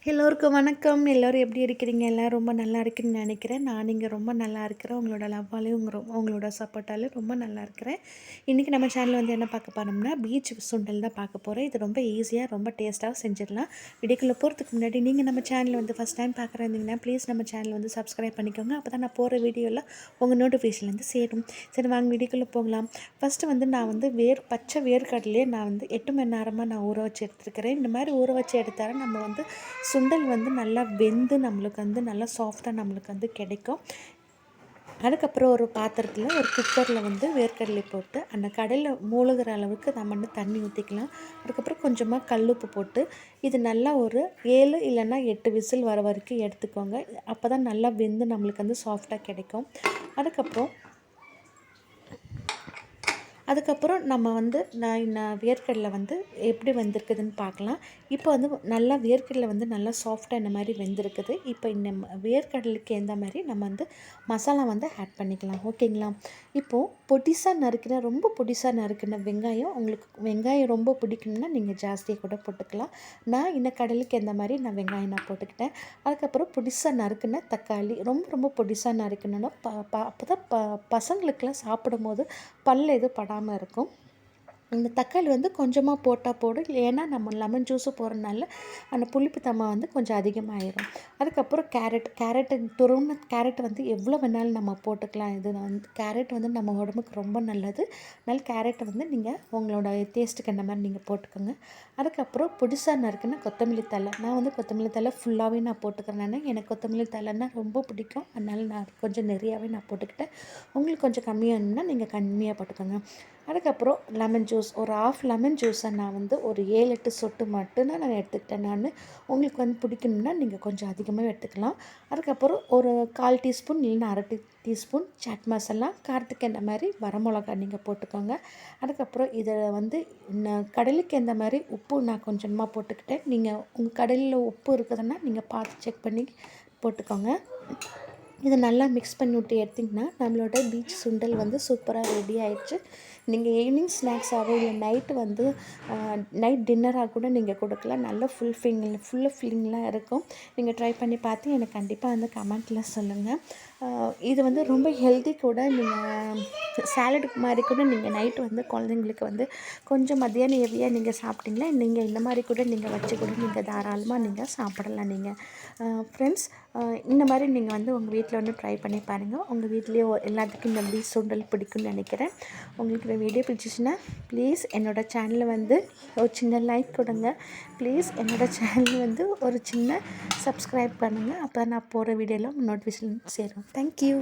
எல்லோருக்கும் வணக்கம். எல்லோரும் எப்படி இருக்கிறீங்க? எல்லோரும் ரொம்ப நல்லா இருக்குன்னு நினைக்கிறேன். நான் இங்கே ரொம்ப நல்லா இருக்கிறேன். உங்களோட லவ்வாலையும் உங்களோட சப்போர்ட்டாலையும் ரொம்ப நல்லா இருக்கிறேன். இன்றைக்கி நம்ம சேனலில் வந்து என்ன பார்க்க போனோம்னா பீச் சுண்டல் தான் பார்க்க போகிறோம். இது ரொம்ப ஈஸியாக ரொம்ப டேஸ்ட்டாக செஞ்சிடலாம். வீடியோக்குள்ளே போகிறதுக்கு முன்னாடி நீங்கள் நம்ம சேனல் வந்து ஃபஸ்ட் டைம் பார்க்குறீங்கன்னா ப்ளீஸ் நம்ம சேனல் வந்து சப்ஸ்கிரைப் பண்ணிக்கோங்க. அப்போ தான் நான் போகிற வீடியோவில் உங்கள் நோட்டிஃபிகேஷன் வந்து சேரும். சரி வாங்க வீடியோக்குள்ளே போகலாம். ஃபஸ்ட்டு வந்து நான் வந்து பச்சை வேர்க்கடலையே நான் வந்து 8 மணி நேரமாக நான் ஊற வச்சு எடுத்துருக்கிறேன். இந்த மாதிரி ஊற வச்சு எடுத்தால் நம்ம வந்து சுண்டல் வந்து நல்லா வெந்து நம்மளுக்கு வந்து நல்லா சாஃப்டாக நம்மளுக்கு வந்து கிடைக்கும். அதுக்கப்புறம் ஒரு பாத்திரத்தில் ஒரு குக்கரில் வந்து வேர்க்கடலை போட்டு அந்த கடையில் மூழ்கிற அளவுக்கு நம்ம வந்து தண்ணி ஊற்றிக்கலாம். அதுக்கப்புறம் கொஞ்சமாக கல்லுப்பு போட்டு இது நல்லா ஒரு 7 இல்லைன்னா 8 விசில் வர வரைக்கும் எடுத்துக்கோங்க. அப்போ தான் நல்லா வெந்து நம்மளுக்கு வந்து சாஃப்டாக கிடைக்கும். அதுக்கப்புறம் நம்ம வந்து நான் வேர்க்கடலை வந்து எப்படி வெந்திருக்குதுன்னு பார்க்கலாம். இப்போ வந்து நல்லா வேர்க்கடலை வந்து நல்லா சாஃப்டாக இந்த மாதிரி வெந்திருக்குது. இப்போ இந்த வேர்க்கடலுக்கு எந்த மாதிரி நம்ம வந்து மசாலா வந்து ஆட் பண்ணிக்கலாம். ஓகேங்களா? இப்போது ரொம்ப பொடிசாக நறுக்கின வெங்காயம், உங்களுக்கு வெங்காயம் ரொம்ப பிடிக்கணும்னா நீங்கள் ஜாஸ்தியாக கூட போட்டுக்கலாம். நான் இந்த கடலுக்கு எந்த மாதிரி நான் வெங்காயம் போட்டுக்கிட்டேன். அதுக்கப்புறம் பொடிசாக நறுக்கின தக்காளி, ரொம்ப பொடிசாக நறுக்கணுன்னா அப்போ தான் பசங்களுக்கெல்லாம் சாப்பிடும்போது பல்ல எதுவும் படாமல் இருக்கும். இந்த தக்காளி வந்து கொஞ்சமாக போட்டால் போடும். ஏன்னா நம்ம லெமன் ஜூஸு போடுறதுனால அந்த புளிப்புத்தன்மை வந்து கொஞ்சம் அதிகமாகிடும். அதுக்கப்புறம் துருவின கேரட் வந்து எவ்வளோ வேணாலும் நம்ம போட்டுக்கலாம். இது வந்து கேரட் வந்து நம்ம உடம்புக்கு ரொம்ப நல்லது. அதனால் கேரட்டை வந்து நீங்கள் உங்களோட டேஸ்ட்டுக்கு அந்த மாதிரி நீங்கள் போட்டுக்கோங்க. அதுக்கப்புறம் புதுசாக நறுக்குன்னா கொத்தமல்லி தழை. நான் வந்து கொத்தமல்லி தழை ஃபுல்லாகவே நான் போட்டுக்கிறேன். எனக்கு கொத்தமல்லி தழைன்னா ரொம்ப பிடிக்கும். அதனால் நான் கொஞ்சம் நிறையாவே நான் போட்டுக்கிட்டேன். உங்களுக்கு கொஞ்சம் கம்மியாக வேணும்னா நீங்கள் கம்மியாக போட்டுக்கோங்க. அதுக்கப்புறம் லெமன் ஜூஸ் ஒரு 1/2 லெமன் ஜூஸை நான் வந்து ஒரு 7, 8 சொட்டு மட்டும்தான் நான் எடுத்துக்கிட்டேன். உங்களுக்கு வந்து பிடிக்கணும்னா நீங்கள் கொஞ்சம் அதிகமாக எடுத்துக்கலாம். அதுக்கப்புறம் ஒரு 1/4 டீஸ்பூன் இல்லைன்னா 1/2 டீஸ்பூன் சாட் மசாலா, காரத்துக்கு எந்த மாதிரி வரமிளகா நீங்கள் போட்டுக்கோங்க. அதுக்கப்புறம் இதை வந்து கடலுக்கு எந்த மாதிரி உப்பு நான் கொஞ்சமாக போட்டுக்கிட்டேன். நீங்கள் உங்கள் கடலில் உப்பு இருக்குதுன்னா நீங்கள் பார்த்து செக் பண்ணி போட்டுக்கோங்க. இதை நல்லா மிக்ஸ் பண்ணி விட்டு எடுத்திங்கன்னா நம்மளோட பீச் சுண்டல் வந்து சூப்பராக ரெடி ஆயிடுச்சு. நீங்கள் ஈவினிங் ஸ்நாக்ஸாகவோ இல்லை நைட் டின்னராக கூட நீங்கள் கொடுக்கலாம். நல்ல ஃபில்லிங்லாம் இருக்கும். நீங்கள் ட்ரை பண்ணி பார்த்து எனக்கு கண்டிப்பாக வந்து கமெண்ட்டில் சொல்லுங்கள். இது வந்து ரொம்ப ஹெல்தி கூட. நீங்கள் சாலடுக்கு மாதிரி கூட நீங்கள் நைட்டு வந்து குழந்தைங்களுக்கு வந்து கொஞ்சம் மத்தியானம் ஹெவியாக நீங்கள் சாப்பிட்டீங்களா நீங்கள் இந்த மாதிரி கூட நீங்கள் வச்சு கூட நீங்கள் தாராளமாக நீங்கள் சாப்பிடலாம். நீங்கள் ஃப்ரெண்ட்ஸ் இந்த மாதிரி நீங்கள் வந்து உங்கள் வீட்டில் வந்து ட்ரை பண்ணி பாருங்கள். உங்கள் வீட்லேயே எல்லாத்துக்கும் இந்த பீச் சுண்டல் பிடிக்கும்னு நினைக்கிறேன். உங்களுக்கு இந்த வீடியோ பிடிச்சிச்சின்னா ப்ளீஸ் என்னோடய சேனலில் வந்து ஒரு சின்ன லைக் கொடுங்க. ப்ளீஸ் என்னோடய சேனல் வந்து ஒரு சின்ன சப்ஸ்கிரைப் பண்ணுங்கள். அப்போ நான் போகிற வீடியோவில் நோட்டிஃபிகேஷன் சேரும். தேங்க்யூ.